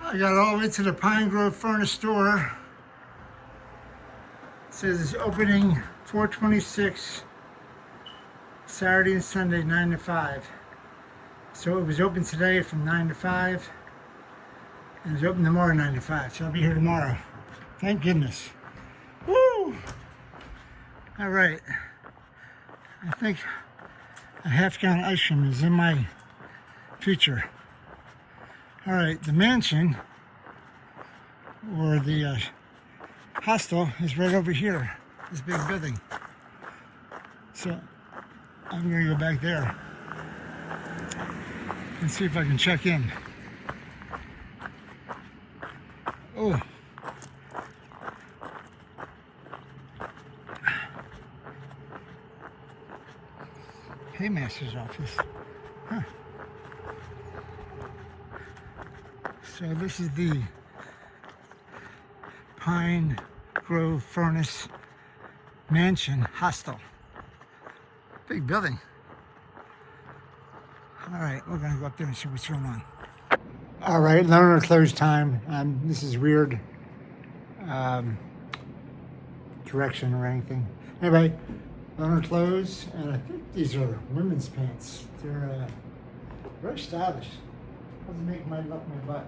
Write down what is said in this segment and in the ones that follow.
I got all the way to the Pine Grove Furnace store. It says it's opening 4/26, Saturday and Sunday, 9 to 5. So it was open today from 9 to 5, and it's open tomorrow 9 to 5. So I'll be here tomorrow. Thank goodness. Woo! All right. I think a half-gallon ice cream is in my future. All right, the mansion, or the hostel, is right over here, this big building. So I'm gonna go back there and see if I can check in. Oh. Paymaster's office. Huh. So this is the Pine Grove Furnace Mansion Hostel. Big building. All right, we're gonna go up there and see what's going on. All right, learner close time. This is weird direction or anything. Anyway, learner clothes, and I think these are women's pants. They're very stylish. Doesn't make my look my butt.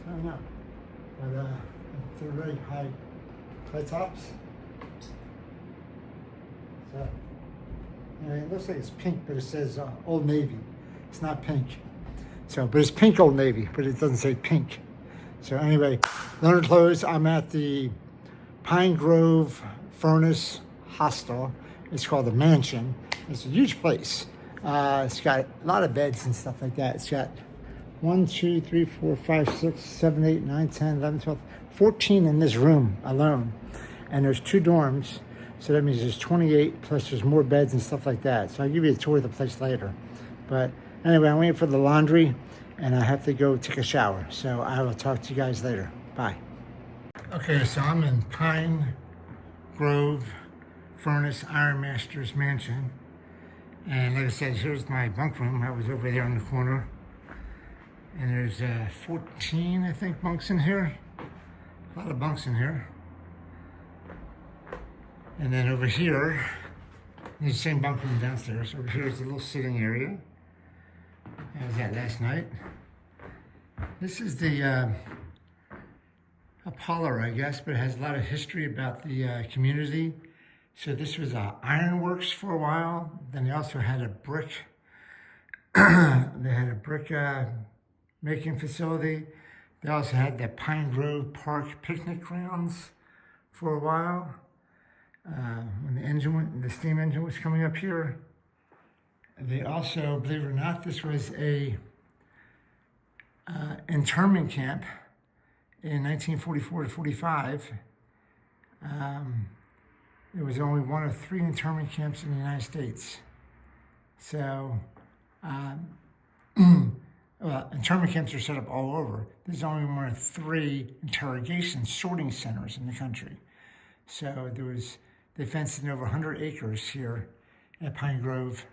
I don't know, but they're very high tops. So anyway, it looks like it's pink, but it says Old Navy. It's not pink. So, but it's pink Old Navy, but it doesn't say pink. So anyway, learner clothes. I'm at the Pine Grove Furnace Hostel. It's called the Mansion. It's a huge place. It's got a lot of beds and stuff like that. It's got 1, 2, 3, 4, 5, 6, 7, 8, 9, 10, 11, 12, 14 in this room alone. And there's 2 dorms. So that means there's 28, plus there's more beds and stuff like that. So I'll give you a tour of the place later. But anyway, I'm waiting for the laundry and I have to go take a shower. So I will talk to you guys later. Bye. Okay, so I'm in Pine Grove Furnace Ironmaster's Mansion. And like I said, here's my bunk room. I was over there in the corner. And there's 14, I think, bunks in here. A lot of bunks in here. And then over here, there's the same bunk room downstairs. Over here is a little sitting area. I was at last night. This is the a parlor, I guess, but it has a lot of history about the community. So this was ironworks for a while. Then they also had a brick. They had a brick making facility. They also had the Pine Grove Park picnic grounds for a while. When the steam engine was coming up here. They also, believe it or not, this was a internment camp in 1944 to 45. It was only one of 3 internment camps in the United States. So, well, internment camps are set up all over. There's only one of 3 interrogation sorting centers in the country. So they fenced in over 100 acres here at Pine Grove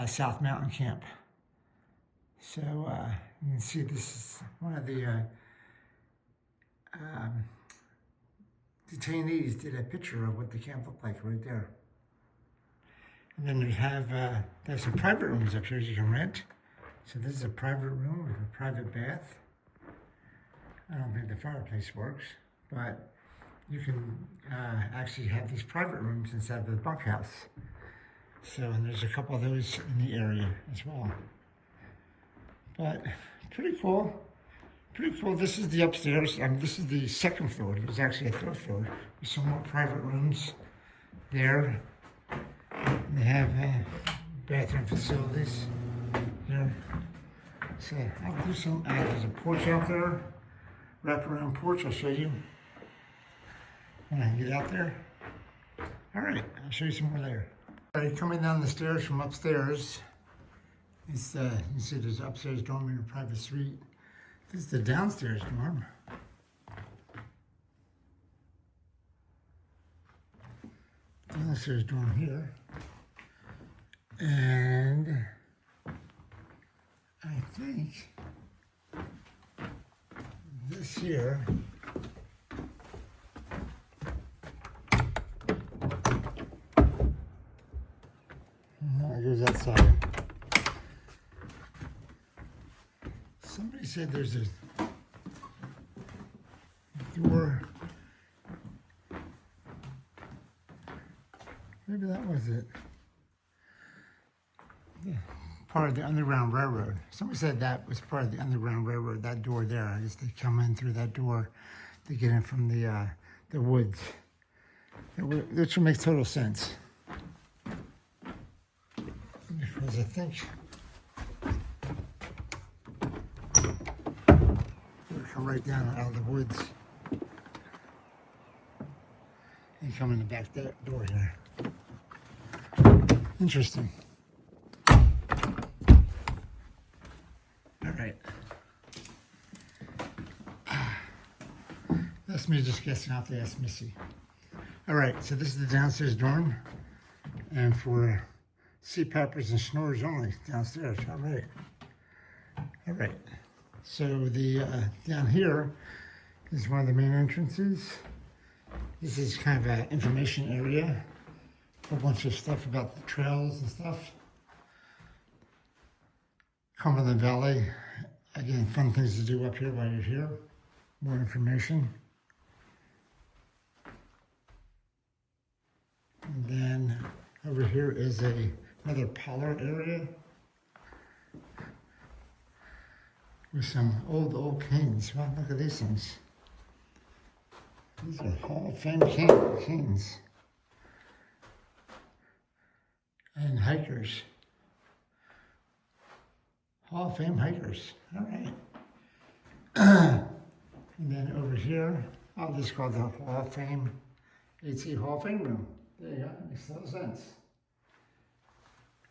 South Mountain Camp. So you can see this is one of the detainees did a picture of what the camp looked like right there. And then there's some private rooms up here you can rent. So this is a private room with a private bath. I don't think the fireplace works, but you can actually have these private rooms inside the bunkhouse. So, and there's a couple of those in the area as well. But pretty cool. Pretty cool. This is the upstairs. This is the 2nd floor. There's actually a 3rd floor with some more private rooms there. They have bathroom facilities here. So I'll do some. There's a porch out there. Wraparound porch. I'll show you when I get out there. All right, I'll show you some more later. All right, coming down the stairs from upstairs. It's you see there's upstairs dorm and a private suite. This is the downstairs dorm. Downstairs dorm here. And I think this here. Now it goes outside. Somebody said there's a door. Maybe that was it. Yeah. Part of the Underground Railroad. Somebody said that was part of the Underground Railroad, that door there. I guess they come in through that door to get in from the woods. Which makes total sense. Because I think they come right down out of the woods and come in the back door here. Interesting. All right. That's me just guessing off the ask Missy. All right, so this is the downstairs dorm, and for CPAPers and snorers only downstairs. All right. All right. So the down here is one of the main entrances. This is kind of an information area. A whole bunch of stuff about the trails and stuff. Cumberland Valley. Again, fun things to do up here while you're here. More information. And then over here is another pollard area with some old canes. Wow, look at these things. These are Hall of Fame canes. And hikers. Hall of Fame hikers. All right. And then over here, I'll just call the Hall of Fame, AT Hall of Fame room. There you go. Makes a lot of sense.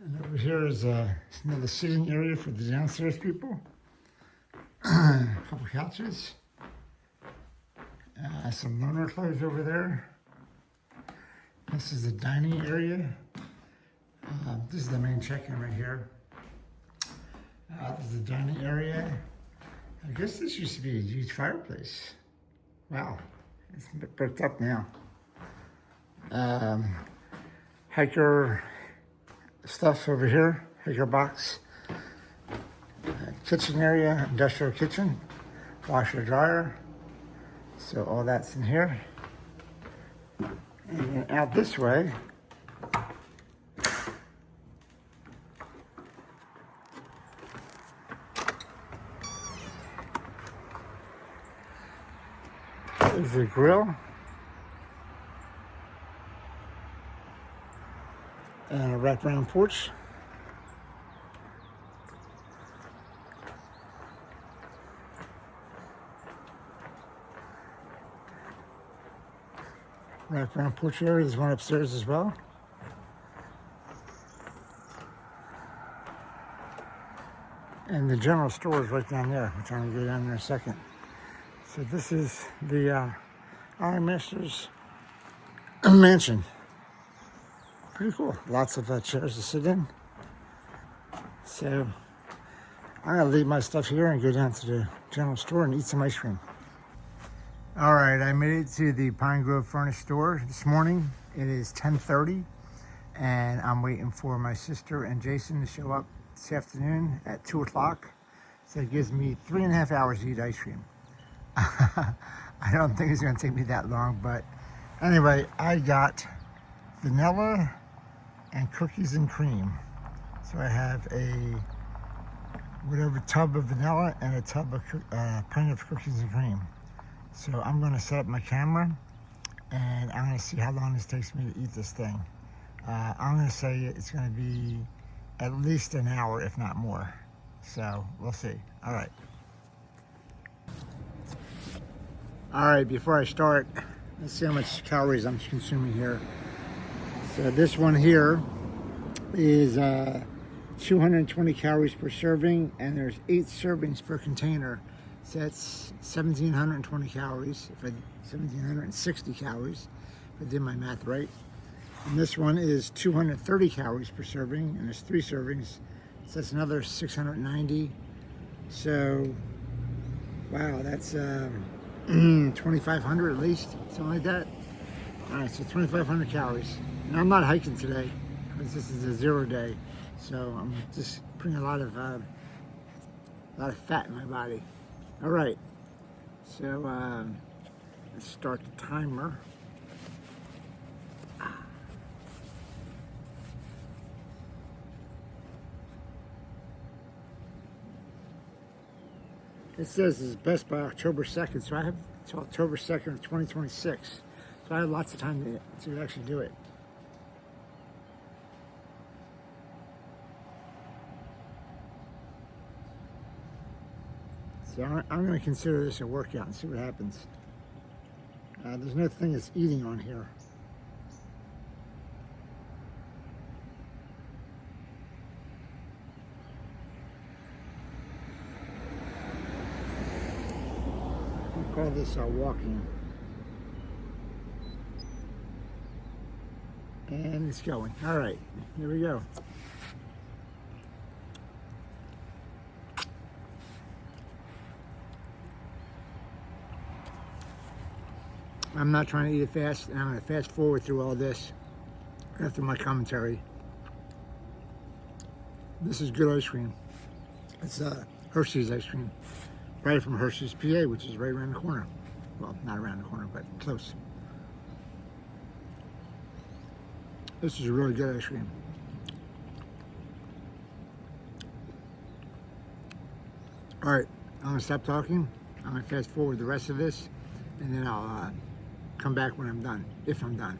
And over here is another sitting area for the downstairs people. A couple couches. Some loaner clothes over there. This is the dining area. This is the main check-in right here. This is the dining area. I guess this used to be a huge fireplace. Wow, it's a bit bricked up now. Hiker stuff over here, hiker box. Kitchen area, industrial kitchen, washer dryer. So all that's in here. And then out this way, is the grill and a wraparound porch. Wraparound porch area. There's one upstairs as well. And the general store is right down there, which I'm going to go down there in a second. So this is the Iron Master's mansion. Pretty cool. Lots of chairs to sit in. So I'm going to leave my stuff here and go down to the general store and eat some ice cream. All right, I made it to the Pine Grove Furniture Store this morning. It is 10:30, and I'm waiting for my sister and Jason to show up this afternoon at 2 o'clock. So it gives me 3.5 hours to eat ice cream. I don't think it's gonna take me that long, but anyway, I got vanilla and cookies and cream. So I have a whatever tub of vanilla and a tub of pint of cookies and cream. So I'm gonna set up my camera and I'm gonna see how long this takes me to eat this thing. I'm gonna say it's gonna be at least an hour, if not more. So we'll see. All right. All right, before I start, let's see how much calories I'm consuming here. So this one here is 220 calories per serving, and there's 8 servings per container. So that's 1,720 calories, 1,760 calories, if I did my math right. And this one is 230 calories per serving, and there's 3 servings. So that's another 690. So, wow, that's 2,500 at least, something like that. All right, so 2,500 calories. And I'm not hiking today because this is a 0 day, so I'm just putting a lot of fat in my body. All right, so let's start the timer. It says it's best by October 2nd, so I have until October 2nd of 2026. So I have lots of time to actually do it. So I'm going to consider this a workout and see what happens. There's no thing that's eating on here. We call this walking. And it's going. All right, here we go. I'm not trying to eat it fast, and I'm going to fast forward through all this after my commentary. This is good ice cream. It's Hershey's ice cream, right from Hershey's, PA, which is right around the corner. Well, not around the corner, but close. This is really good ice cream. All right, I'm going to stop talking. I'm going to fast forward the rest of this, and then I'll come back when I'm done, if I'm done.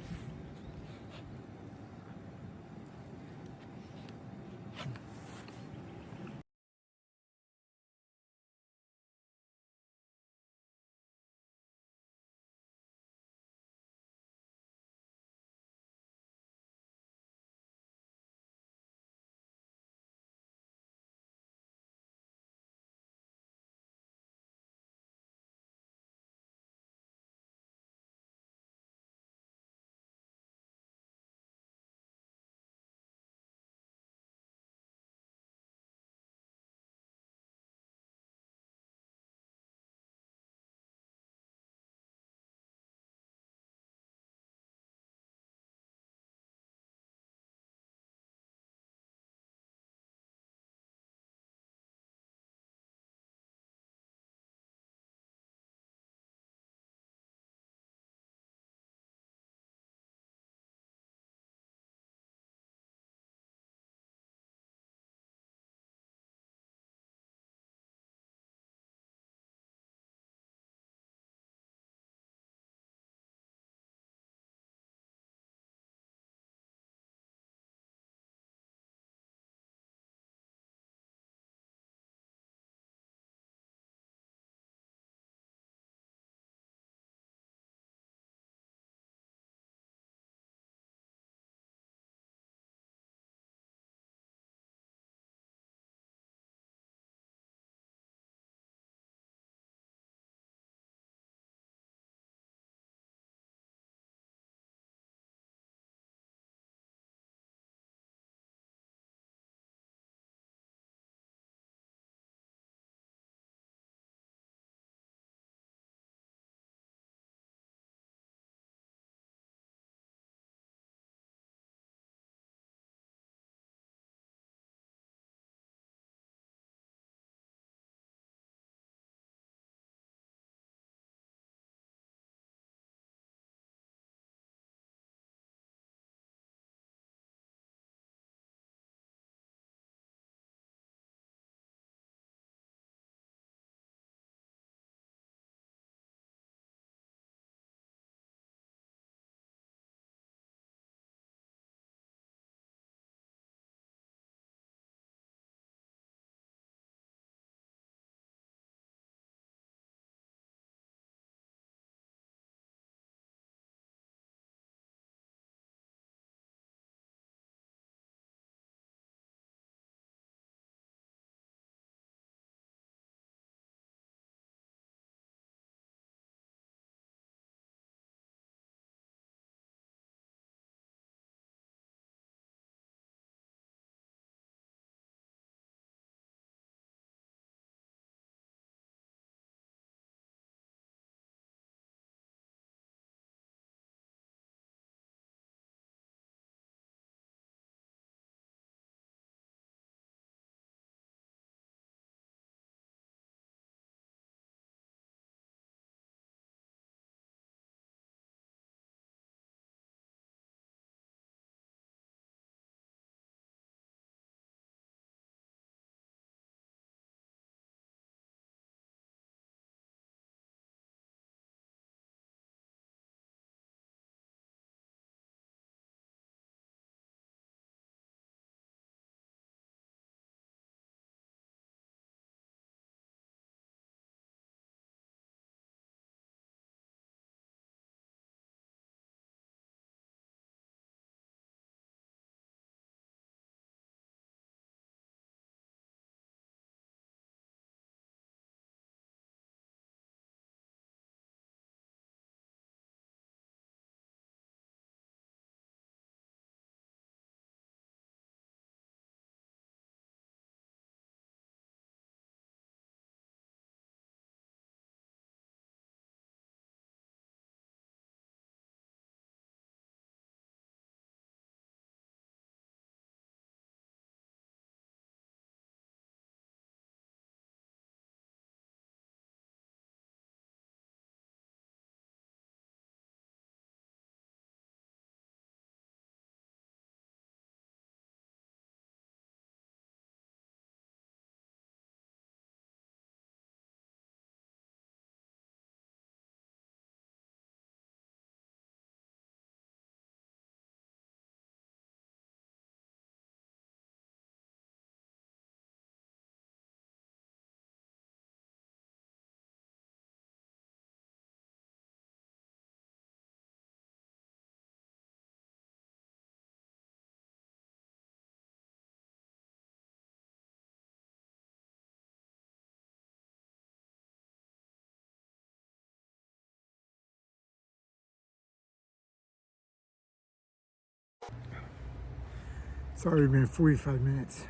It's already been 45 minutes.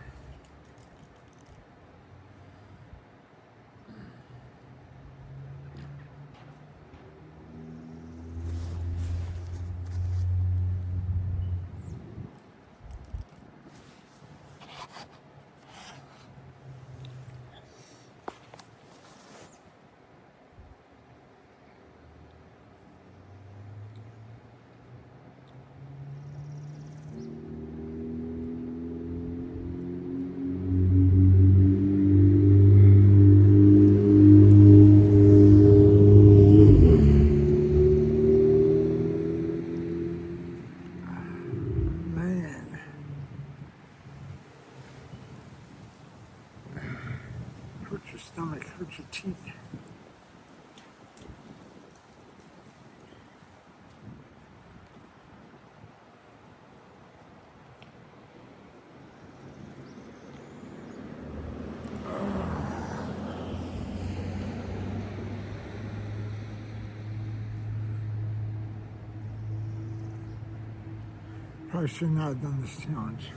Hurt your stomach, hurt your teeth. Probably should not have done this challenge.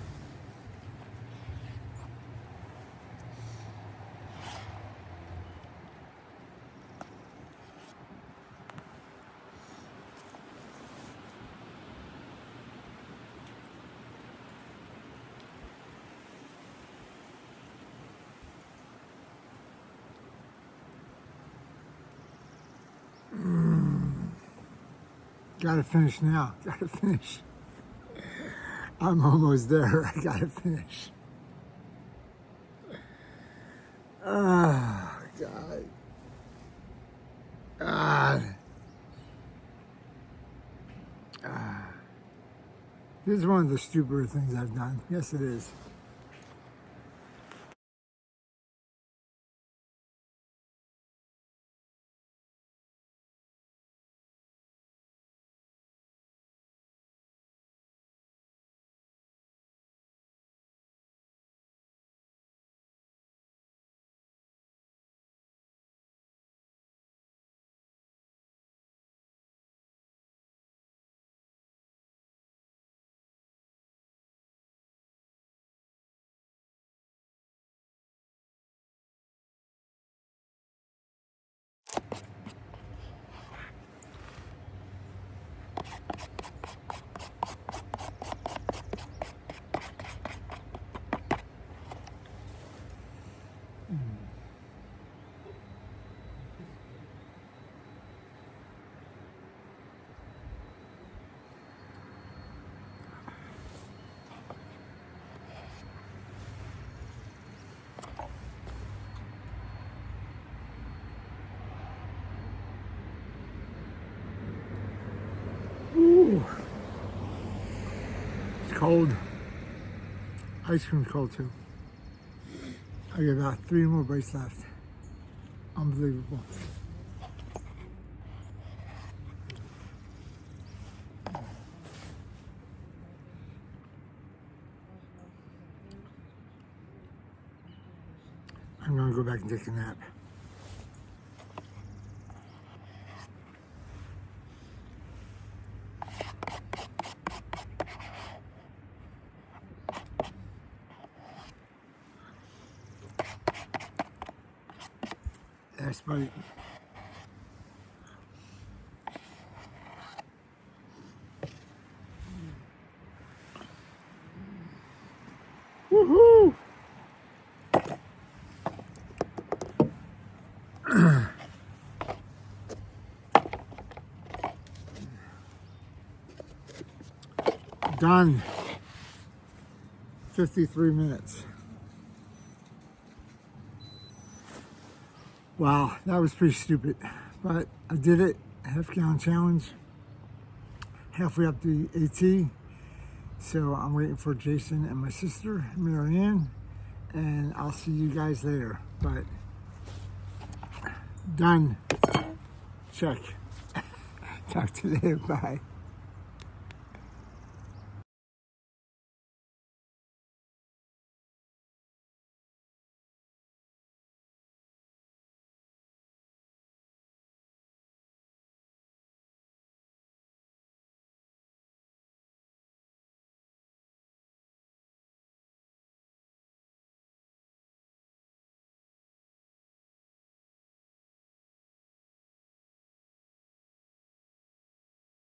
Gotta finish now. Gotta finish. I'm almost there. I gotta finish. Oh, God. God. This is one of the stupider things I've done. Yes, it is. Ooh. It's cold. Ice cream's cold too. I got about 3 more bites left. Unbelievable. I'm gonna go back and take a nap. That's buddy. Woohoo! Done. 53 minutes. Wow, that was pretty stupid, but I did it. Half-gallon challenge. Halfway up the AT. So I'm waiting for Jason and my sister, Marianne, and I'll see you guys later. But done. Check. Talk to you later. Bye.